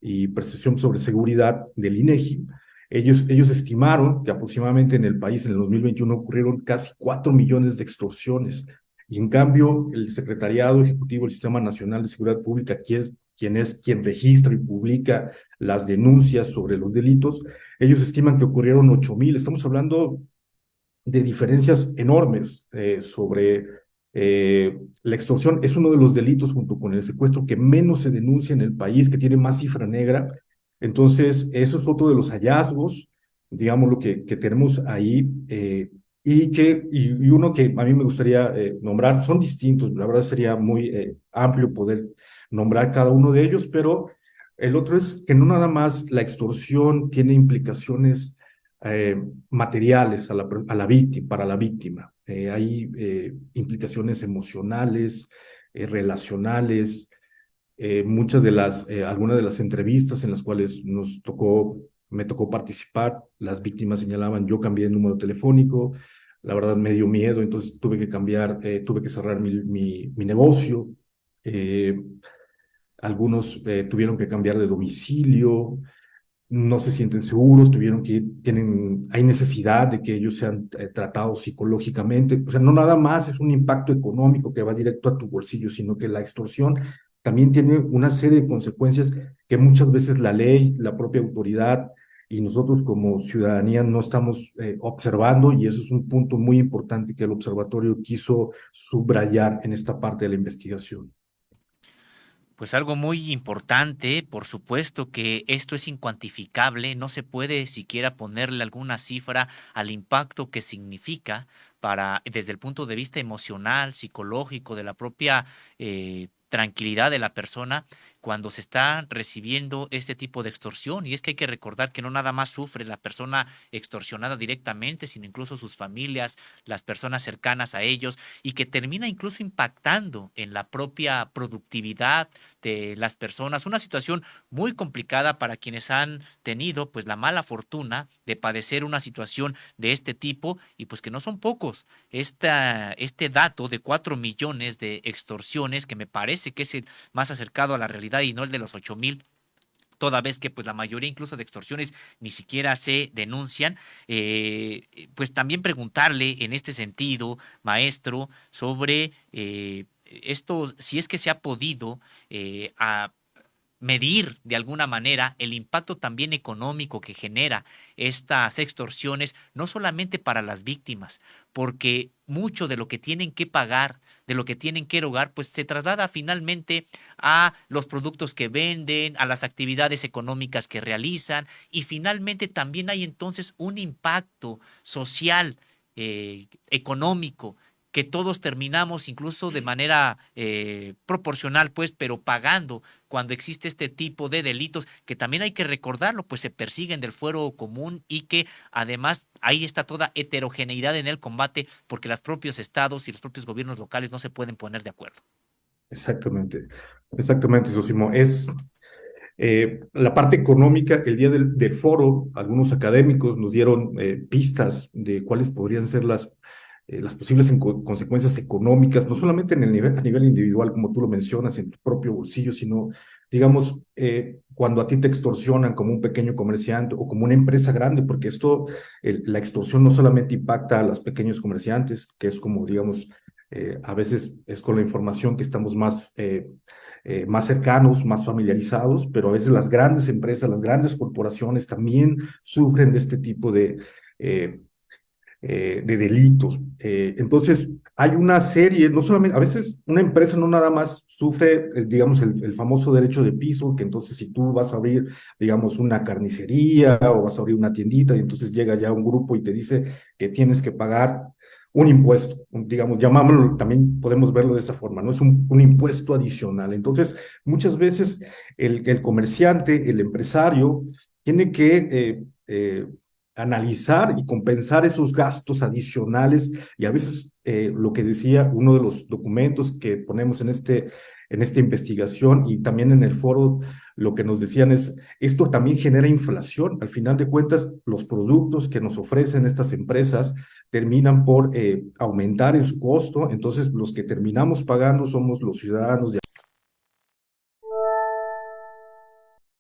y Percepción sobre Seguridad del INEGI. Ellos estimaron que aproximadamente en el país en el 2021 ocurrieron casi 4 millones de extorsiones. Y en cambio, el Secretariado Ejecutivo del Sistema Nacional de Seguridad Pública, quien registra y publica las denuncias sobre los delitos, ellos estiman que ocurrieron 8,000. Estamos hablando de diferencias enormes sobre la extorsión. Es uno de los delitos junto con el secuestro que menos se denuncia en el país, que tiene más cifra negra. Entonces, eso es otro de los hallazgos, digamos, lo que tenemos ahí. Y uno que a mí me gustaría nombrar, son distintos, la verdad sería muy amplio poder nombrar cada uno de ellos, pero el otro es que no nada más la extorsión tiene implicaciones materiales a la víctima, para la víctima. Hay implicaciones emocionales, relacionales. Algunas de las entrevistas en las cuales me tocó participar, las víctimas señalaban: yo cambié de número telefónico, la verdad me dio miedo, entonces tuve que cerrar mi negocio. Eh, Algunos tuvieron que cambiar de domicilio, no se sienten seguros, hay necesidad de que ellos sean tratados psicológicamente. O sea, no nada más es un impacto económico que va directo a tu bolsillo, sino que la extorsión también tiene una serie de consecuencias que muchas veces la ley, la propia autoridad y nosotros como ciudadanía no estamos observando, y eso es un punto muy importante que el observatorio quiso subrayar en esta parte de la investigación. Pues algo muy importante, por supuesto que esto es incuantificable, no se puede siquiera ponerle alguna cifra al impacto que significa desde el punto de vista emocional, psicológico, de la propia tranquilidad de la persona cuando se está recibiendo este tipo de extorsión. Y es que hay que recordar que no nada más sufre la persona extorsionada directamente, sino incluso sus familias, las personas cercanas a ellos, y que termina incluso impactando en la propia productividad de las personas. Una situación muy complicada para quienes han tenido pues la mala fortuna de padecer una situación de este tipo, y pues que no son pocos. Este dato de 4 millones de extorsiones, que me parece que es el más acercado a la realidad y no el de los 8,000, toda vez que pues la mayoría incluso de extorsiones ni siquiera se denuncian. Pues también preguntarle en este sentido, maestro, sobre esto, si es que se ha podido medir de alguna manera el impacto también económico que genera estas extorsiones, no solamente para las víctimas, porque mucho de lo que tienen que pagar, de lo que tienen que erogar, pues se traslada finalmente a los productos que venden, a las actividades económicas que realizan, y finalmente también hay entonces un impacto social, económico, que todos terminamos incluso de manera proporcional, pues, pero pagando cuando existe este tipo de delitos, que también hay que recordarlo, pues se persiguen del fuero común, y que además ahí está toda heterogeneidad en el combate, porque los propios estados y los propios gobiernos locales no se pueden poner de acuerdo. Exactamente, exactamente, Sosimo. La parte económica. El día del foro, algunos académicos nos dieron pistas de cuáles podrían ser las posibles consecuencias económicas, no solamente a nivel individual, como tú lo mencionas, en tu propio bolsillo, sino, digamos, cuando a ti te extorsionan como un pequeño comerciante o como una empresa grande, porque la extorsión no solamente impacta a los pequeños comerciantes, que es como, digamos, a veces es con la información que estamos más cercanos, más familiarizados, pero a veces las grandes empresas, las grandes corporaciones también sufren de este tipo eh, de delitos. Entonces, hay una serie, no solamente, a veces una empresa no nada más sufre, digamos, el famoso derecho de piso, que entonces si tú vas a abrir, digamos, una carnicería o vas a abrir una tiendita, y entonces llega ya un grupo y te dice que tienes que pagar un impuesto, digamos, llamámoslo, también podemos verlo de esa forma, ¿no? Es un impuesto adicional. Entonces, muchas veces el comerciante, el empresario, tiene que analizar y compensar esos gastos adicionales, y a veces lo que decía uno de los documentos que ponemos en esta investigación y también en el foro, lo que nos decían es: esto también genera inflación. Al final de cuentas, los productos que nos ofrecen estas empresas terminan por aumentar en su costo, entonces los que terminamos pagando somos los ciudadanos de